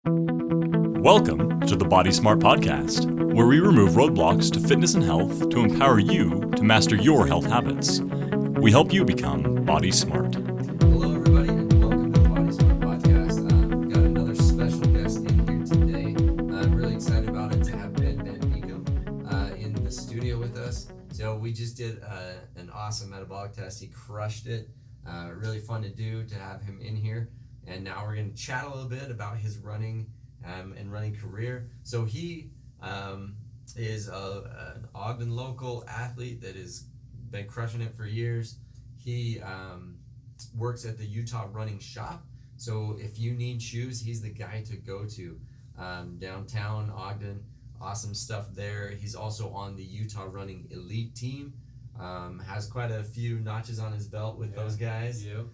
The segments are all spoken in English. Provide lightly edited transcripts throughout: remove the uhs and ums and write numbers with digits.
Welcome to the Body Smart Podcast, where we remove roadblocks to fitness and health to empower you to master your health habits. We help you become body smart. Hello, everybody, and welcome to the Body Smart Podcast. We've got another special guest in here today. I'm really excited about it to have Ben Van Beekum in the studio with us. So we just did an awesome metabolic test. He crushed it. Really fun to do to have him in here. And now we're going to chat a little bit about his running and running career. So he is an Ogden local athlete that has been crushing it for years. He works at the Utah Running Shop. So if you need shoes, he's the guy to go to. Downtown Ogden, awesome stuff there. He's also on the Utah Running Elite team. Has quite a few notches on his belt with those guys. Yep.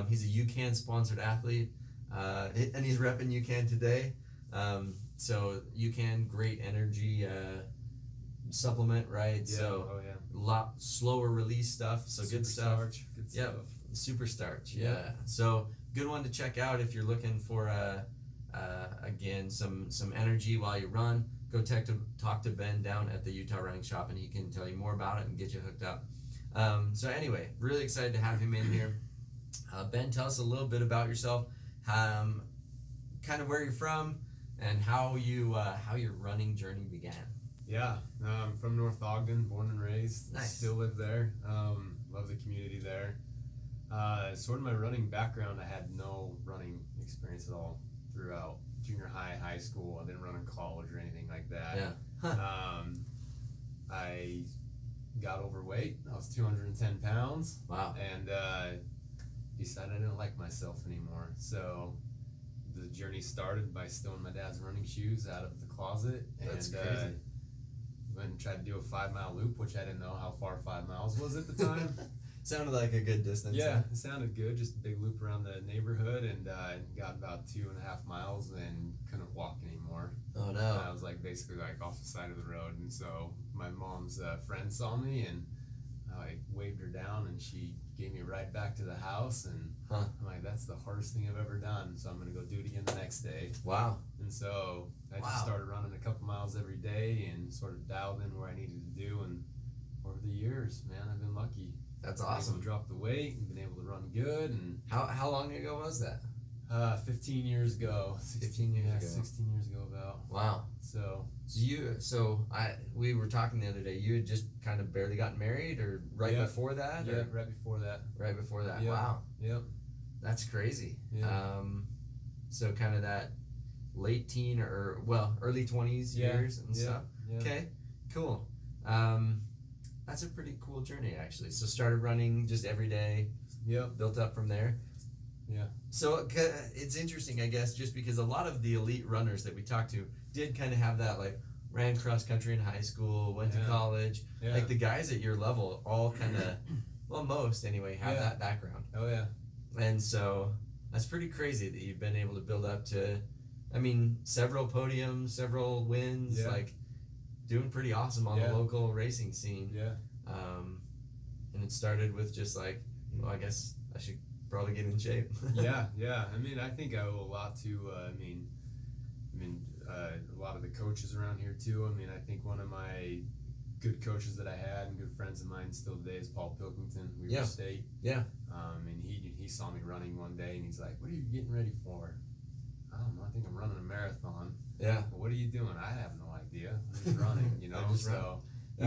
He's a UCAN sponsored athlete, and he's repping UCAN today. So UCAN, great energy supplement, right? Yeah. So oh yeah. a lot slower release stuff. So Super good stuff. Starch. Good Yep. stuff. Super starch. Yeah. Yeah. So good one to check out if you're looking for again some energy while you run. Go talk to Ben down at the Utah Running Shop, and he can tell you more about it and get you hooked up. So anyway, really excited to have him in here. Ben, tell us a little bit about yourself, kind of where you're from, and how your running journey began. Yeah. I'm from North Ogden, born and raised. Nice. Still live there. Love the community there. Sort of my running background, I had no running experience at all throughout junior high, high school. I didn't run in college or anything like that. Yeah. I got overweight. I was 210 pounds. Wow. And decided I didn't like myself anymore. So the journey started by stealing my dad's running shoes out of the closet. That's and crazy. went and tried to do a 5-mile loop, which I didn't know how far 5 miles was at the time. Sounded like a good distance. Yeah, it sounded good. Just a big loop around the neighborhood, and got about 2.5 miles and couldn't walk anymore. Oh no. And I was basically off the side of the road, and so my mom's friend saw me, and I waved her down, and she gave me a ride back to the house, and I'm like, that's the hardest thing I've ever done, so I'm gonna go do it again the next day. Wow. And so I just started running a couple miles every day and sort of dialed in where I needed to do, and over the years, man, I've been lucky. That's Been able awesome. to drop the weight and been able to run good. And How long ago was that? 15 years ago. 15 years ago. 16 years ago about. Wow. So we were talking the other day. You had just kind of barely gotten married, or before that? Yeah, or? right before that. Right before that. Yeah. Wow. Yep. That's crazy. Yeah. So kind of that late teen or early 20s years and stuff. Yeah. Okay. Cool. That's a pretty cool journey, actually. So started running just every day. Yep. Built up from there. Yeah. So it's interesting, I guess, just because a lot of the elite runners that we talked to did kind of have that, ran cross country in high school, went to college. Yeah. Like the guys at your level all kind of, most anyway, have that background. Oh yeah. And so that's pretty crazy that you've been able to build up to, several podiums, several wins, doing pretty awesome on the local racing scene. Yeah. And it started with just I guess I should probably get in shape. Yeah. I think I owe a lot to, a lot of the coaches around here too. I think one of my good coaches that I had and good friends of mine still today is Paul Pilkington, Weaver State. Yeah. And he saw me running one day and he's like, "What are you getting ready for?" I don't know. I think I'm running a marathon. Yeah. Well, what are you doing? I have no idea. I'm just running, He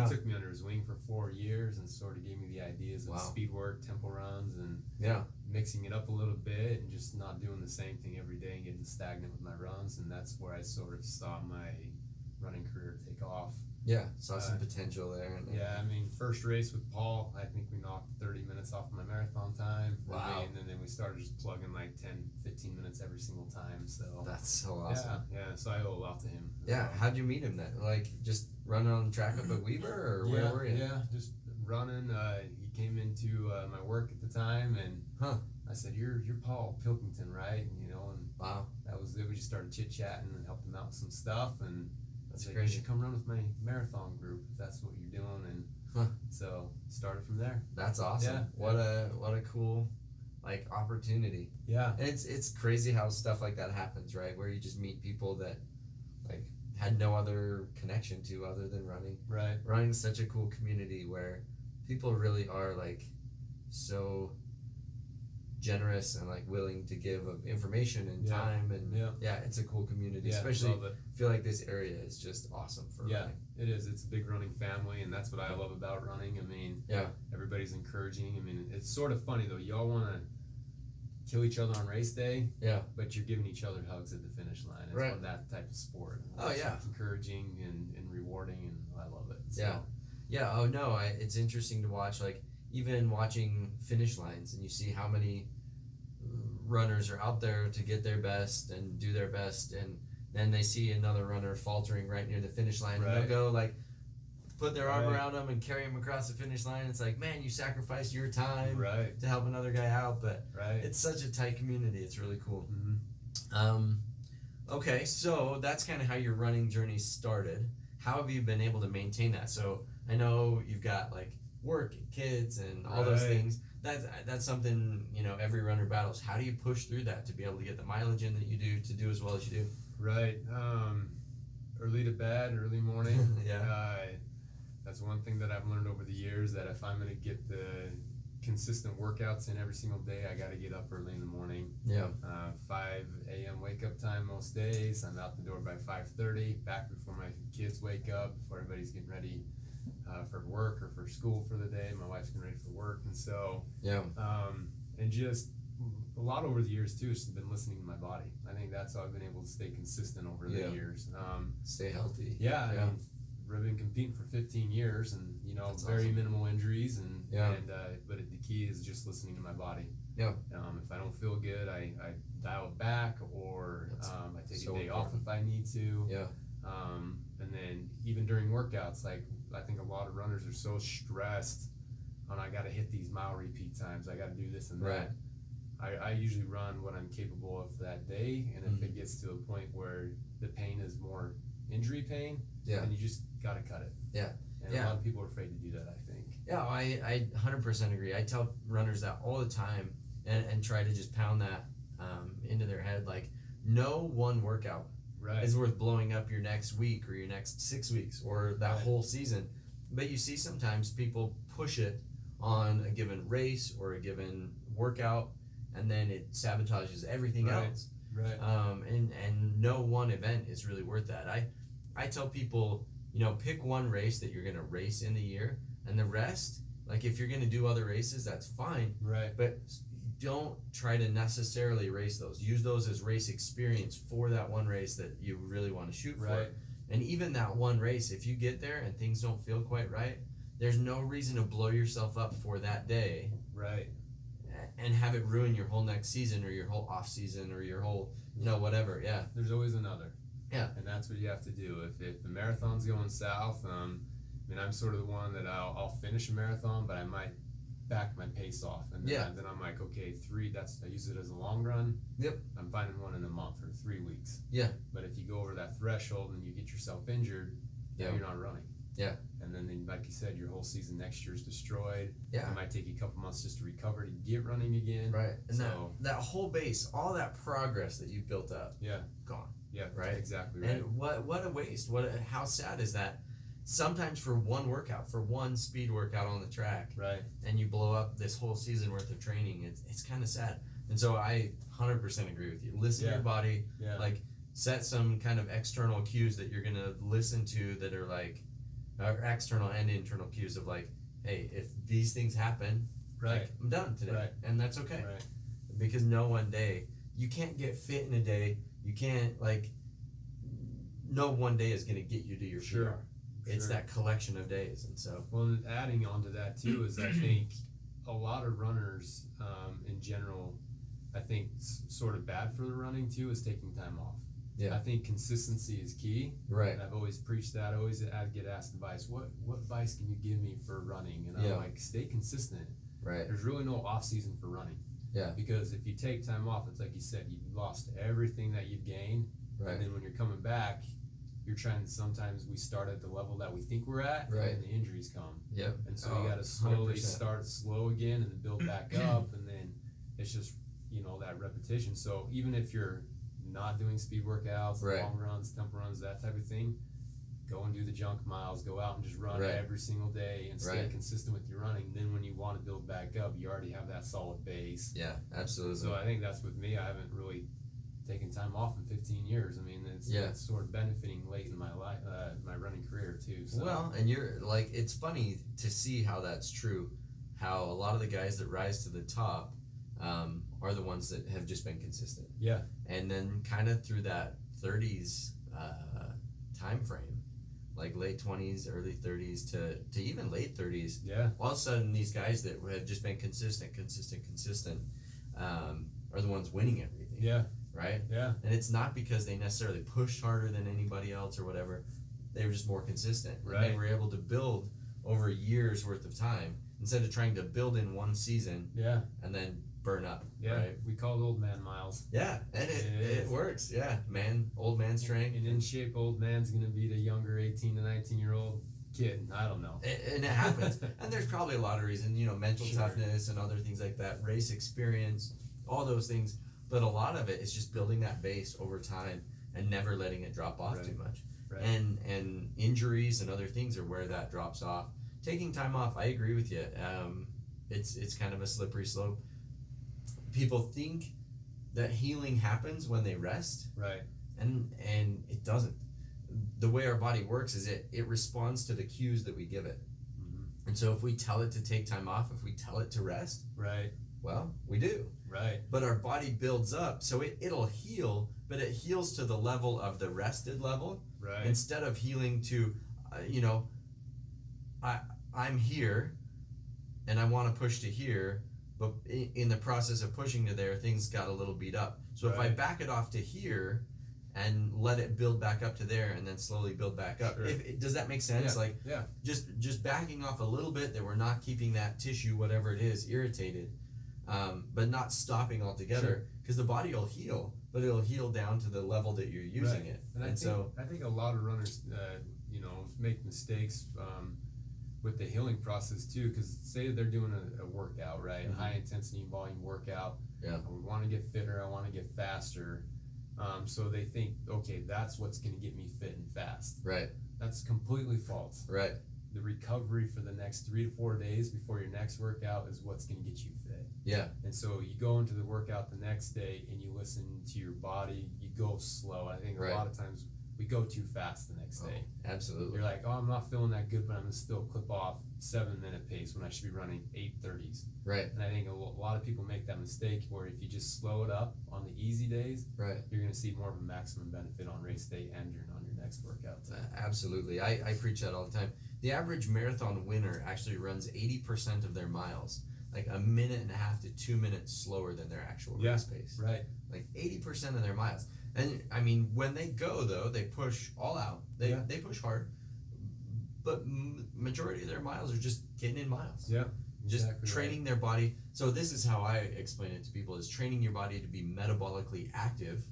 took me under his wing for 4 years and sort of gave me the ideas of speed work, tempo runs, and mixing it up a little bit and just not doing the same thing every day and getting stagnant with my runs. And that's where I sort of saw my running career take off. Yeah, saw some potential there. First race with Paul, I think we knocked 30 minutes off my marathon time. Wow. And then we started just plugging 10, 15 minutes every single time. So that's so awesome. Yeah. So I owe a lot to him. Yeah. How'd you meet him then? Just running on the track up at Weaver, or where were you? Yeah, just running. He came into my work at the time, and I said, "You're Paul Pilkington, right?" And wow, that was it. We just started chit chatting and helped him out with some stuff, and that's like, crazy. "You should come run with my marathon group if that's what you're doing." And so started from there. That's awesome. Yeah. What a cool like opportunity. Yeah. And it's crazy how stuff like that happens, right? Where you just meet people that like had no other connection to other than running. Right. Running's such a cool community where people really are like so generous and like willing to give of information and time, and it's a cool community. Especially I feel like this area is just awesome for running. It is. It's a big running family, and that's what I love about running. I mean, everybody's encouraging. I mean, it's sort of funny though. Y'all want to kill each other on race day, but you're giving each other hugs at the finish line. It's one that type of sport. It's encouraging and rewarding, and I love it. So. Oh no, it's interesting to watch, like even watching finish lines, and you see how many runners are out there to get their best and do their best, and then they see another runner faltering right near the finish line, and they'll go like put their arm around them and carry them across the finish line. It's like, man, you sacrificed your time to help another guy out, but it's such a tight community. It's really cool. Okay, so that's kind of how your running journey started. How have you been able to maintain that? So I know you've got like work and kids and all those things. That's something, you know, every runner battles. How do you push through that to be able to get the mileage in that you do, to do as well as you do? Right. Early to bed, early morning. That's one thing that I've learned over the years, that if I'm going to get the consistent workouts in every single day, I got to get up early in the morning. 5 a.m. wake up time most days. I'm out the door by 5:30, back before my kids wake up, before everybody's getting ready for work or for school for the day. My wife's getting ready for work, and so and just a lot over the years too, has been listening to my body. I think that's how I've been able to stay consistent over the years. Stay healthy. I mean, I've been competing for 15 years, and you know, that's very awesome. Minimal injuries, and but the key is just listening to my body. If I don't feel good, I dial it back, or I take a day off if I need to. And then even during workouts, like I think a lot of runners are so stressed on, I got to hit these mile repeat times, I got to do this and that. I usually run what I'm capable of that day, and if it gets to a point where the pain is more injury pain, then you just got to cut it. And a lot of people are afraid to do that, I think. I 100% agree. I tell runners that all the time, and try to just pound that into their head, like no one workout is worth blowing up your next week or your next 6 weeks or that whole season. But you see sometimes people push it on a given race or a given workout, and then it sabotages everything else. And no one event is really worth that. I tell people, you know, pick one race that you're going to race in the year, and the rest, like if you're going to do other races, that's fine. But don't try to necessarily race those. Use those as race experience for that one race that you really want to shoot for. And even that one race, if you get there and things don't feel quite right, there's no reason to blow yourself up for that day. And have it ruin your whole next season or your whole off season or your whole, you know, whatever. There's always another. And that's what you have to do. If the marathon's going south, I mean, I'm sort of the one that I'll finish a marathon, but I might back my pace off, and then I'm like, okay, I use it as a long run. I'm finding one in a month or 3 weeks. But if you go over that threshold and you get yourself injured, you're not running. And then, like you said, your whole season next year is destroyed. It might take you a couple months just to recover to get running again. And so, that whole base, all that progress that you built up, gone. Exactly right. And what a waste. How sad is that? Sometimes for one workout, for one speed workout on the track, and you blow up this whole season worth of training, it's kind of sad. And so I 100% agree with you. Listen to your body, like set some kind of external cues that you're going to listen to that are like, external and internal cues of like, hey, if these things happen, like, I'm done today. And that's okay. Because no one day, you can't get fit in a day. You can't, like, no one day is going to get you to your PR. It's that collection of days. And so, well, adding on to that too is I think a lot of runners in general, I think sort of bad for the running too, is taking time off. I think consistency is key. And I've always preached that. I get asked advice. What advice can you give me for running? And I'm like, stay consistent. There's really no off season for running. Because if you take time off, it's like you said, you've lost everything that you've gained. And then when you're coming back, you're trying to, sometimes we start at the level that we think we're at, and the injuries come. And so you got to slowly start slow again and then build back up, and then it's just, that repetition. So even if you're not doing speed workouts, long runs, tempo runs, that type of thing, go and do the junk miles, go out and just run every single day and stay consistent with your running. Then when you want to build back up, you already have that solid base. Yeah, absolutely. So I think that's with me. I haven't really taken time off in 15 years. I mean, it's sort of benefiting late in my life, my running career too. So. Well, and you're like, it's funny to see how that's true, how a lot of the guys that rise to the top are the ones that have just been consistent. Yeah. And then kind of through that 30s time frame, like late 20s, early 30s to even late 30s. Yeah. All of a sudden, these guys that have just been consistent, are the ones winning everything. Yeah. Right? Yeah. And it's not because they necessarily pushed harder than anybody else or whatever. They were just more consistent. Right. And they were able to build over a year's worth of time instead of trying to build in one season. Yeah. And then burn up. Yeah. Right? We call it old man miles. Yeah. And it works. Yeah. Old man strength. An in shape old man's going to beat a younger 18 to 19-year-old kid. I don't know. And it happens. And there's probably a lot of reasons, mental toughness and other things like that, race experience, all those things. But a lot of it is just building that base over time and never letting it drop off too much. Right. And injuries and other things are where that drops off. Taking time off, I agree with you. It's kind of a slippery slope. People think that healing happens when they rest. Right. And it doesn't. The way our body works is it responds to the cues that we give it. Mm-hmm. And so if we tell it to take time off, if we tell it to rest, right, well, we do. Right. But our body builds up, so it'll heal, but it heals to the level of the rested level. Right. Instead of healing to, I'm here, and I want to push to here, but in the process of pushing to there, things got a little beat up. So if I back it off to here, and let it build back up to there, and then slowly build back up. Sure. Does that make sense? Yeah. Just backing off a little bit, that we're not keeping that tissue, whatever it is, irritated. But not stopping altogether, because the body will heal, but it'll heal down to the level that you're using it. And I think a lot of runners, make mistakes with the healing process too, because say they're doing a workout, right, a high intensity volume workout. Yeah. We want to get fitter. I want to get faster. So they think, okay, that's what's going to get me fit and fast. Right. That's completely false. Right. The recovery for the next 3 to 4 days before your next workout is what's going to get you fit. Yeah. And so you go into the workout the next day and you listen to your body, you go slow. I think a lot of times we go too fast the next day. Absolutely. You're like, I'm not feeling that good, but I'm going to still clip off 7-minute pace when I should be running 8:30s. Right. And I think a lot of people make that mistake where if you just slow it up on the easy days, you're going to see more of a maximum benefit on race day and on your next workout. Absolutely. I preach that all the time. The average marathon winner actually runs 80% of their miles, like 1.5 minutes to 2 minutes slower than their actual race pace. Right. Like 80% of their miles. And I mean, when they go though, they push all out. They push hard, but majority of their miles are just getting in miles. Yeah. Just training their body. So this is how I explain it to people: is training your body to be metabolically active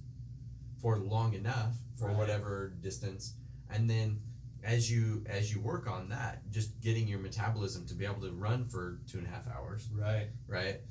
for long enough for whatever distance, and then as you work on that, just getting your metabolism to be able to run for 2.5 hours. Right.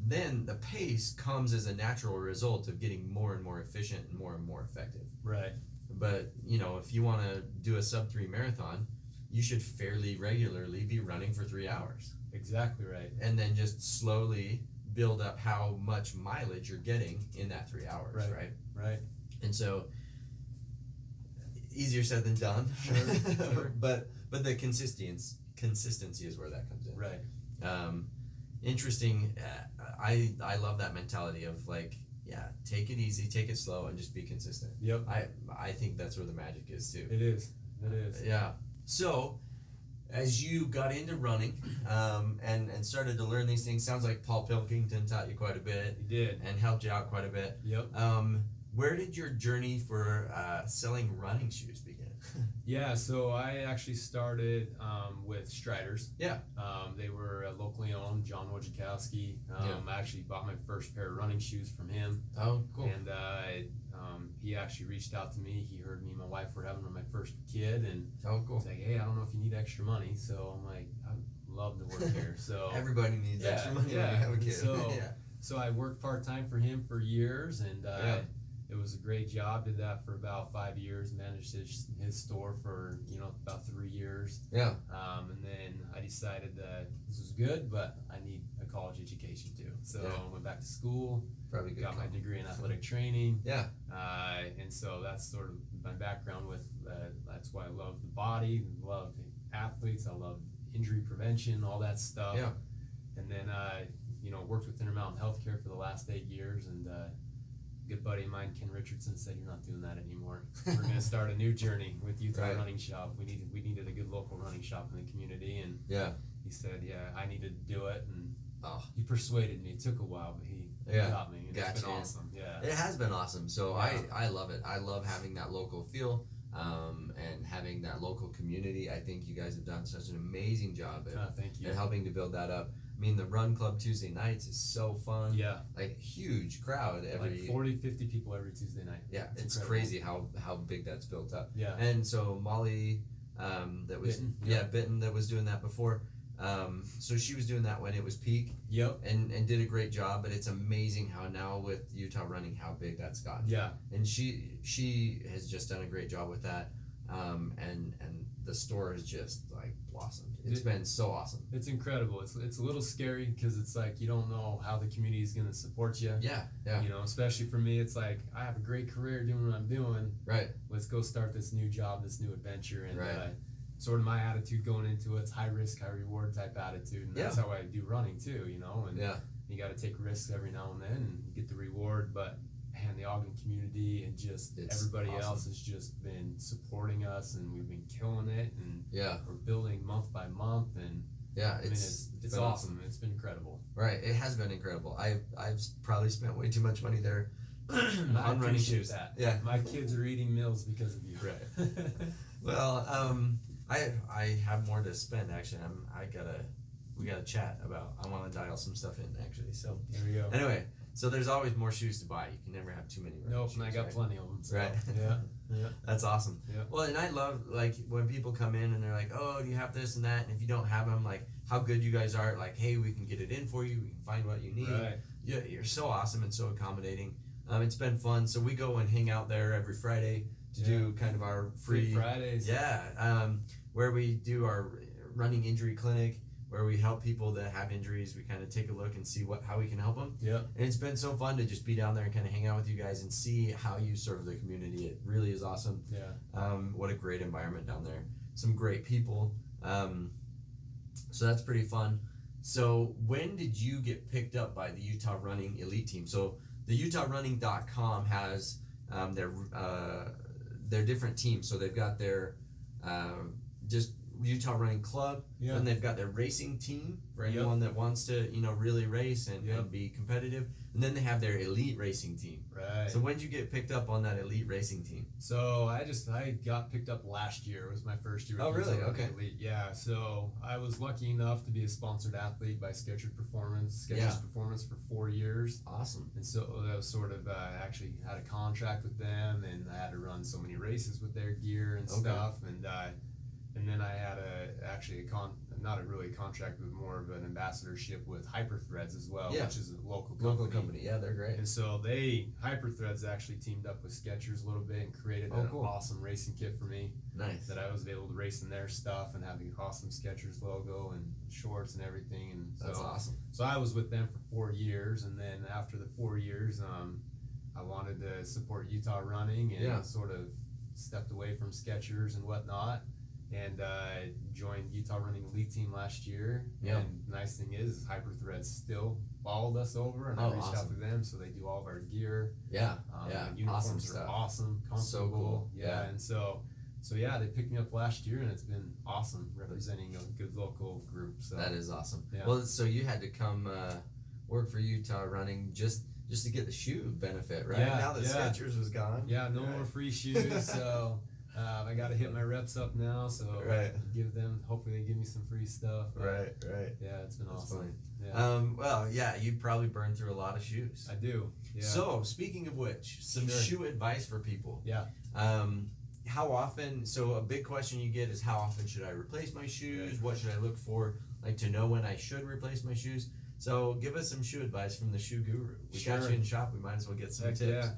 Then the pace comes as a natural result of getting more and more efficient and more effective. Right. But, if you want to do a sub-3 marathon, you should fairly regularly be running for 3 hours. Exactly right. And then just slowly build up how much mileage you're getting in that 3 hours, right? Right. And so, easier said than done. Sure. But the consistency is where that comes in. Right. Interesting. I love that mentality of take it easy, take it slow, and just be consistent. Yep. I think that's where the magic is too. It is. Yeah. So, as you got into running, and started to learn these things, sounds like Paul Pilkington taught you quite a bit. He did. And helped you out quite a bit. Yep. Where did your journey for selling running shoes begin? Yeah, so I actually started with Striders. Yeah. They were locally owned. John Wojciechowski. I actually bought my first pair of running shoes from him. Oh, cool. And he actually reached out to me. He heard me and my wife were having my first kid, and was like, "Hey, I don't know if you need extra money." So I'm like, "I'd love to work here." So everybody needs extra money when you have a kid. So I worked part-time for him for years, and it was a great job. Did that for about 5 years. Managed his store for about 3 years. Yeah. And then I decided that this was good, but I need a college education too. So I went back to school. Probably good. Got my degree in athletic training. Yeah. And so that's sort of my background with. That's why I love the body, love athletes, I love injury prevention, all that stuff. Yeah. And then worked with Intermountain Healthcare for the last 8 years, and a good buddy of mine, Ken Richardson, said, "You're not doing that anymore. We're going to start a new journey with Utah Running Shop. We needed a good local running shop in the community." And he said, I needed to do it, and he persuaded me. It took a while, but he got me. And it's been awesome. Yeah, it has been awesome. So I love it. I love having that local feel. And having that local community. I think you guys have done such an amazing job at helping to build that up. I mean, the Run Club Tuesday nights is so fun. Yeah. Like, huge crowd every... Like 40, 50 people every Tuesday night. Yeah, it's crazy how big that's built up. Yeah. And so Molly, that was... Bitten, that was doing that before. So she was doing that when it was peak. Yep. And did a great job, but it's amazing how now with Utah Running, how big that's gotten. Yeah. And she has just done a great job with that. And the store has just like blossomed. It's been so awesome. It's incredible. It's a little scary because it's like you don't know how the community is going to support you. Yeah. Especially for me, it's like I have a great career doing what I'm doing. Right. Let's go start this new job, this new adventure, and sort of my attitude going into it's high risk, high reward type attitude, and that's how I do running too. And you got to take risks every now and then and get the reward, but. Man, the Ogden community and just everybody else has just been supporting us, and we've been killing it, and we're building month by month, and it's awesome. It's been incredible. Right, it has been incredible. I've probably spent way too much money there on running shoes. That. Yeah, my kids are eating meals because of you. Right. Well, I have more to spend actually. We gotta chat about. I want to dial some stuff in actually. So there we go. Anyway. So there's always more shoes to buy. You can never have too many. Nope, shoes, and I got plenty of them. So. Right. Yeah. That's awesome. Yeah. Well, and I love like when people come in and they're like, "Oh, do you have this and that?" And if you don't have them, like how good you guys are. Like, hey, we can get it in for you. We can find what you need. Right. Yeah, you're so awesome and so accommodating. It's been fun. So we go and hang out there every Friday to do kind of our free Fridays. Yeah. Where we do our running injury clinic. Where we help people that have injuries. We kind of take a look and see how we can help them. Yeah. And it's been so fun to just be down there and kind of hang out with you guys and see how you serve the community. It really is awesome. Yeah. What a great environment down there. Some great people. So that's pretty fun. So when did you get picked up by the Utah Running Elite Team? So the UtahRunning.com has their different teams. So they've got their just Utah Running Club, and they've got their racing team for anyone that wants to, really race and be competitive. And then they have their elite racing team. Right. So when did you get picked up on that elite racing team? So I got picked up last year. It was my first year. Oh, really? Okay. Elite. Yeah. So I was lucky enough to be a sponsored athlete by Skechers Performance for 4 years. Awesome. And so that was sort of actually had a contract with them, and I had to run so many races with their gear and stuff, and then I had not a contract, but more of an ambassadorship with Hyperthreads as well, which is a local company. Yeah, they're great. And so Hyperthreads actually teamed up with Skechers a little bit and created an awesome racing kit for me. Nice. That I was able to race in their stuff and have the awesome Skechers logo and shorts and everything. And that's awesome. So I was with them for 4 years, and then after the 4 years, I wanted to support Utah Running and sort of stepped away from Skechers and whatnot. And joined Utah Running Elite Team last year. Yeah. And the nice thing is Hyperthreads still followed us over, and I reached out to them, so they do all of our gear. Yeah. Uniforms are awesome, comfortable. So cool. Yeah. And so they picked me up last year, and it's been awesome representing a good local group. So that is awesome. Yeah. Well, so you had to come work for Utah Running just to get the shoe benefit, right? Yeah. Now that Skechers was gone. Yeah. No more free shoes. So. I got to hit my reps up now, so hopefully they give me some free stuff. Right. Yeah, it's been awesome. Well, you probably burned through a lot of shoes. I do. Yeah. So, speaking of which, some shoe advice for people. Yeah. How often, so a big question you get is how often should I replace my shoes? What should I look for, like to know when I should replace my shoes? So give us some shoe advice from the shoe guru. We Sure. got you in the shop. We might as well get some tips. Yeah.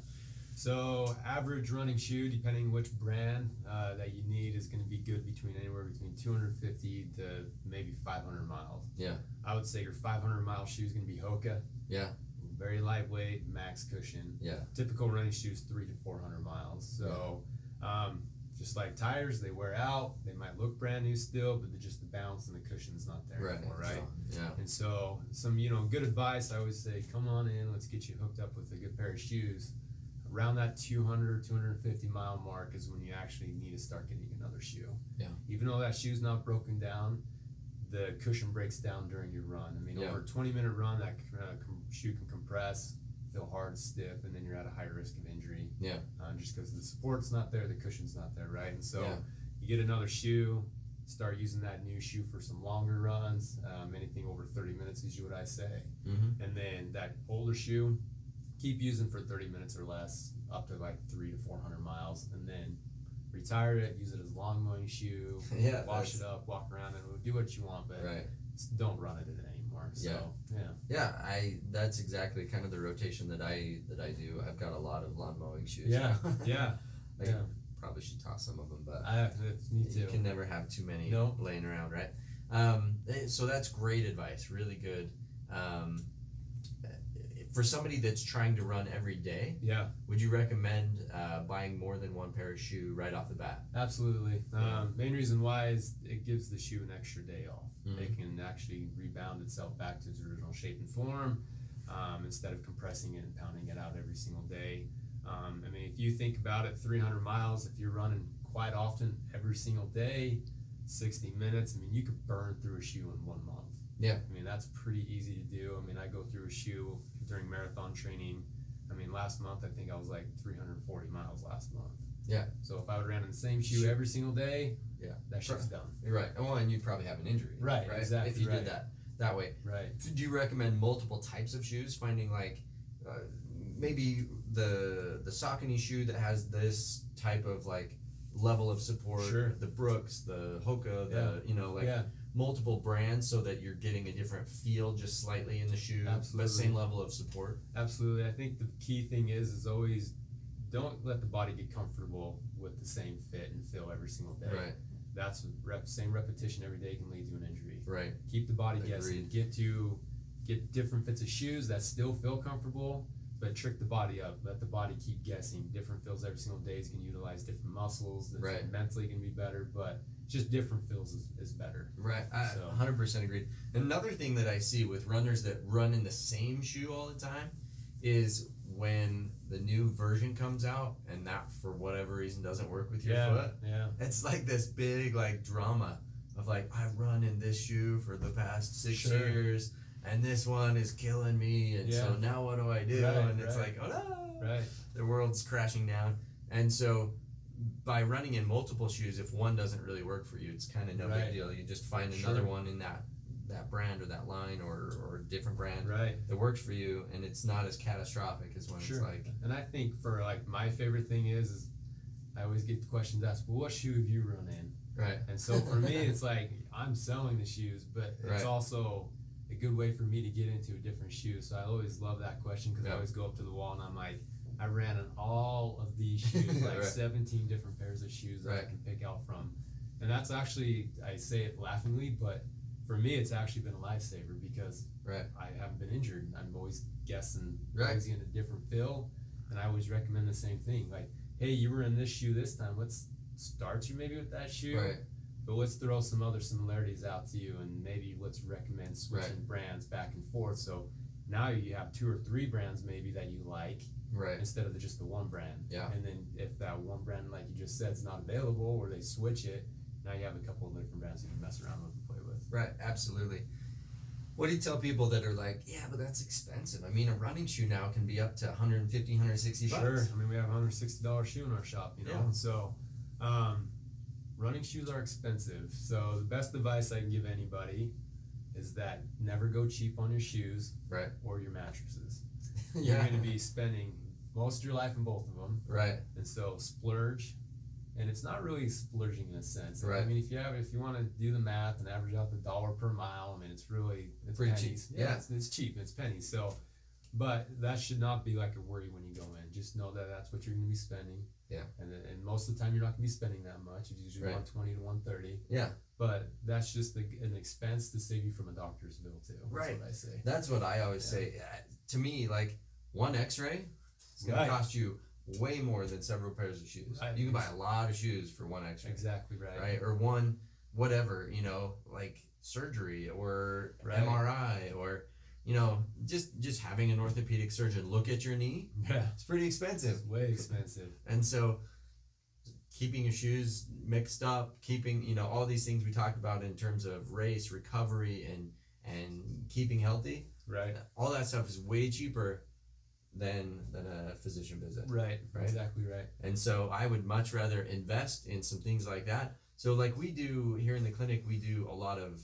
So average running shoe, depending which brand that you need, is going to be good anywhere between 250 to maybe 500 miles. Yeah. I would say your 500-mile shoe is going to be Hoka. Yeah. Very lightweight, max cushion. Yeah. Typical running shoes 300 to 400 miles. So just like tires, they wear out. They might look brand new still, but just the bounce and the cushion's not there anymore, right? So, yeah. And so some good advice, I always say, come on in, let's get you hooked up with a good pair of shoes. Around that 200, 250 mile mark is when you actually need to start getting another shoe. Yeah. Even though that shoe's not broken down, the cushion breaks down during your run. I mean, over a 20-minute run, that shoe can compress, feel hard and stiff, and then you're at a high risk of injury. Yeah. Just because the support's not there, the cushion's not there, right? And so you get another shoe, start using that new shoe for some longer runs. Anything over 30 minutes is what I say. Mm-hmm. And then that older shoe, keep using for 30 minutes or less, up to like 300 to 400 miles, and then retire it, use it as a long mowing shoe, wash it up, walk around, and do what you want, but don't run it in it anymore. So, that's exactly kind of the rotation that I do. I've got a lot of lawn mowing shoes. I probably should toss some of them, but me too. You can never have too many laying around, right? So that's great advice, really good. For somebody that's trying to run every day, would you recommend buying more than one pair of shoe right off the bat? Absolutely. Main reason why is it gives the shoe an extra day off. Mm-hmm. It can actually rebound itself back to its original shape and form instead of compressing it and pounding it out every single day. I mean, if you think about it, 300 miles, if you're running quite often every single day, 60 minutes, I mean, you could burn through a shoe in 1 month. Yeah. I mean, that's pretty easy to do. I mean, I go through a shoe during marathon training. I mean, last month, I think I was like 340 miles last month. Yeah. So if I would ran in the same shoe every single day, that shit's done. You're right. Oh, and you'd probably have an injury. Right, exactly. If you did that way. Right. So do you recommend multiple types of shoes? Finding like maybe the Saucony shoe that has this type of like level of support, the Brooks, the Hoka, multiple brands so that you're getting a different feel just slightly in the shoe, but same level of support. Absolutely. I think the key thing is always don't let the body get comfortable with the same fit and feel every single day. Right. That's same repetition every day can lead to an injury. Right. Keep the body guessing. Get different fits of shoes that still feel comfortable, but trick the body up. Let the body keep guessing. Different feels every single day is going to utilize different muscles. Mentally can be better, but just different feels is better. Right. I 100% agreed. Another thing that I see with runners that run in the same shoe all the time is when the new version comes out and that for whatever reason doesn't work with your foot. Yeah. It's like this big like drama of like, I've run in this shoe for the past 6 years and this one is killing me, and so now what do I do? It's like, oh no, the world's crashing down. And so by running in multiple shoes, if one doesn't really work for you, it's kind of no big deal. You just find another one in that brand or that line or a different brand that works for you, and it's not as catastrophic as when it's like. And I think for like my favorite thing is I always get the questions asked, well, what shoe have you run in? Right. And so for me, it's like I'm selling the shoes, but it's also a good way for me to get into a different shoe. So I always love that question because I always go up to the wall and I'm like, I ran in all of these shoes, like 17 different pairs of shoes that I can pick out from. And that's actually, I say it laughingly, but for me, it's actually been a lifesaver because I haven't been injured. I'm always guessing, always getting a different feel. And I always recommend the same thing. Like, hey, you were in this shoe this time. Let's start you maybe with that shoe. Right. But let's throw some other similarities out to you, and maybe let's recommend switching brands back and forth. So now you have 2 or 3 brands maybe that you like, instead of just the one brand. Yeah. And then if that one brand, like you just said, is not available, or they switch it, now you have a couple of different brands you can mess around with and play with. Right, absolutely. What do you tell people that are like, yeah, but that's expensive? I mean, a running shoe now can be up to $150, $160. Sure. I mean, we have a $160 shoe in our shop, you know? So, running shoes are expensive. So the best advice I can give anybody is that never go cheap on your shoes or your mattresses. You're going to be spending most of your life in both of them. Right. And so splurge And it's not really splurging in a sense. Right. I mean, if you want to do the math and average out the $1 per mile, I mean, it's pretty pennies. cheap. Yeah. It's cheap. It's pennies. So, but that should not be like a worry when you go in. Just know that that's what you're going to be spending. Yeah. And most of the time you're not going to be spending that much. It's usually 120 to 130. Yeah. But that's just an expense to save you from a doctor's bill too. That's right. what I say. That's what I always say. To me, like one X-ray is going to cost you way more than several pairs of shoes. You can buy a lot of shoes for one X-ray. Exactly right. Right? Or one whatever, like surgery or MRI or just having an orthopedic surgeon look at your knee. Yeah. It's pretty expensive. It's way expensive. And so keeping your shoes mixed up, keeping, all these things we talked about in terms of race, recovery, and keeping healthy. Right. All that stuff is way cheaper than a physician visit. Right. Exactly right. And so I would much rather invest in some things like that. So like we do here in the clinic, we do a lot of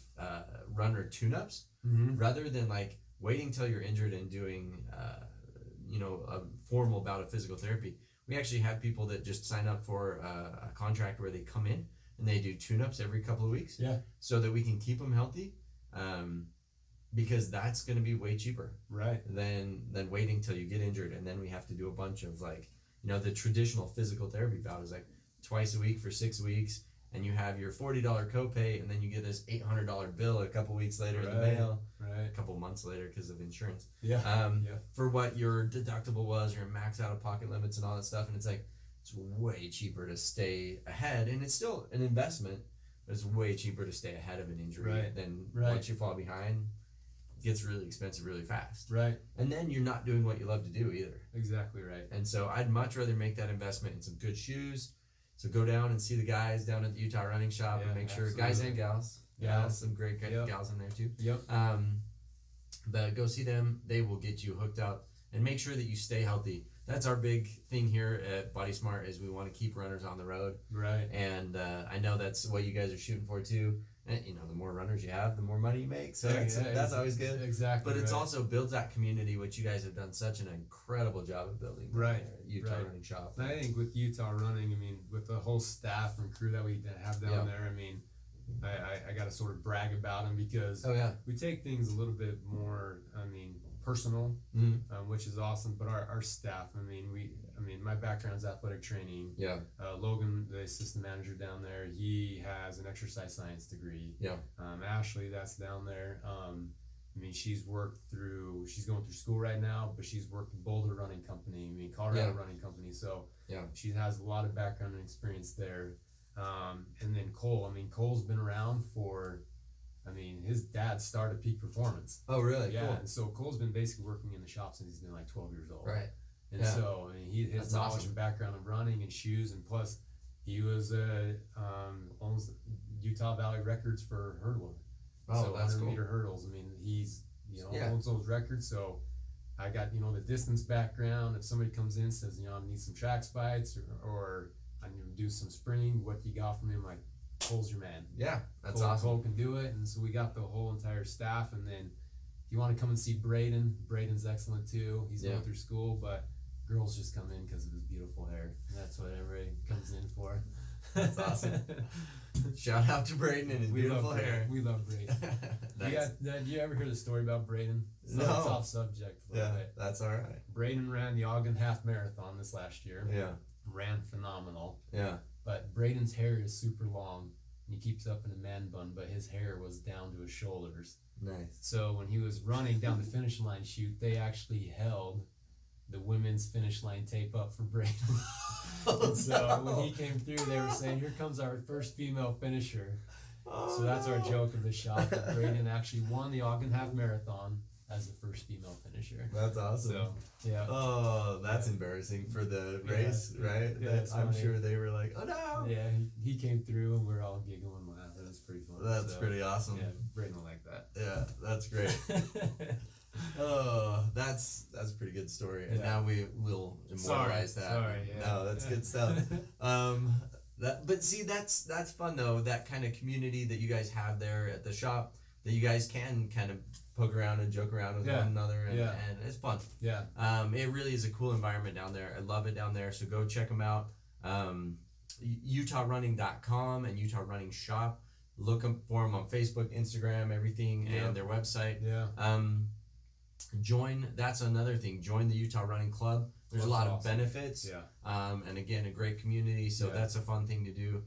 runner tune-ups rather than like waiting till you're injured and doing, a formal bout of physical therapy. We actually have people that just sign up for a contract where they come in and they do tune-ups every couple of weeks. Yeah. So that we can keep them healthy, because that's going to be way cheaper. Right. Than waiting till you get injured and then we have to do a bunch of like, the traditional physical therapy bout is like twice a week for 6 weeks, and you have your $40 copay, and then you get this $800 bill a couple weeks later in the mail. Right. A couple months later because of insurance. Yeah. For what your deductible was, your max out-of-pocket limits and all that stuff, and it's like it's way cheaper to stay ahead, and it's still an investment, but it's way cheaper to stay ahead of an injury than once you fall behind. It gets really expensive really fast. Right. And then you're not doing what you love to do either. Exactly right. And so I'd much rather make that investment in some good shoes. So go down and see the guys down at the Utah Running Shop and make sure, guys and gals, some great gals in there too. Yep. But go see them. They will get you hooked up and make sure that you stay healthy. That's our big thing here at Body Smart is we want to keep runners on the road. Right. And I know that's what you guys are shooting for too. And the more runners you have, the more money you make. So that's always good. Exactly. But it's also builds that community, which you guys have done such an incredible job of building. Right. At Utah Running Shop. And I think with Utah Running, I mean, with the whole staff and crew that we have down there, I mean, I got to sort of brag about them because we take things a little bit more, personal, which is awesome. But our staff, my background's athletic training. Yeah. Logan, the assistant manager down there, he has an exercise science degree. Yeah. Ashley, that's down there. She's going through school right now, but she's worked with Boulder Running Company, Colorado Running Company. So she has a lot of background and experience there. And then Cole, Cole's been around for, his dad started Peak Performance. Oh, really? Yeah. Cool. And so Cole's been basically working in the shop since he's been like 12 years old. Right. And so, his knowledge and background of running and shoes, and plus he was, owns Utah Valley records for hurdling. Oh, so that's 100 cool. meter hurdles. He's, owns those records. So I got, the distance background. If somebody comes in and says, I need some track spites or I need to do some sprinting, what you got from him, like, Cole's your man. Yeah, that's Cole, awesome. Cole can do it. And so we got the whole entire staff. And then if you want to come and see Braden's excellent too. He's going through school, but girls just come in because of his beautiful hair. And that's what everybody comes in for. That's awesome. Shout out to Braden and his beautiful hair. We love Braden. Did you ever hear the story about Braden? No. It's off subject a little bit. That's all right. Braden ran the Ogden Half Marathon this last year. Yeah. Ran phenomenal. Yeah. But Braden's hair is super long. And he keeps up in a man bun, but his hair was down to his shoulders. Nice. So when he was running down the finish line chute, they actually held the women's finish line tape up for Braden. So when he came through, they were saying, "Here comes our first female finisher." So that's our joke of the shop. That Braden actually won the Ogden Half Marathon as the first female finisher. That's awesome. So, yeah. Oh, that's embarrassing for the race, right? Yeah, I'm sure they were like, "Oh no!" Yeah, he came through, and we were all giggling and laughing. It was pretty fun. That's pretty awesome. Yeah, Braden will like that. Yeah, that's great. Oh, that's a pretty good story. And now we will immortalize that. Sorry, yeah. No, that's good stuff. But see, that's fun though. That kind of community that you guys have there at the shop, that you guys can kind of poke around and joke around with one another, and it's fun. Yeah. It really is a cool environment down there. I love it down there. So go check them out. UtahRunning.com and Utah Running Shop. Look for them on Facebook, Instagram, everything, and their website. Join. That's another thing. Join the Utah Running Club. There's a lot of benefits. And again, a great community. So that's a fun thing to do.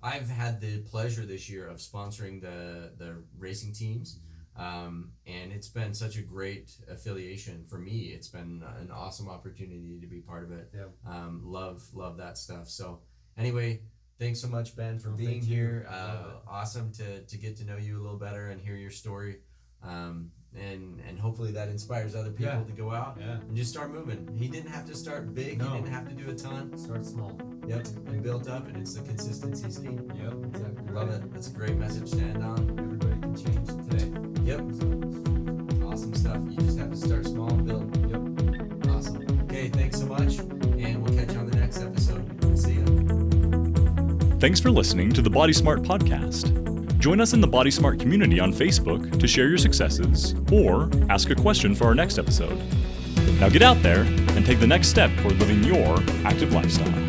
I've had the pleasure this year of sponsoring the racing teams. And it's been such a great affiliation for me. It's been an awesome opportunity to be part of it. Love that stuff. So anyway, thanks so much, Ben, for being here. Awesome to get to know you a little better and hear your story. And hopefully that inspires other people to go out and just start moving. He didn't have to start big. He didn't have to do a ton. Start small. And built up, and it's the consistency's key. Exactly. Love it. That's a great message to end on. Everybody can change today. Awesome stuff. You just have to start small and build. Awesome. Okay, thanks so much, and we'll catch you on the next episode. See ya. Thanks for listening to the Body Smart Podcast. Join us in the Body Smart community on Facebook to share your successes or ask a question for our next episode. Now get out there and take the next step toward living your active lifestyle.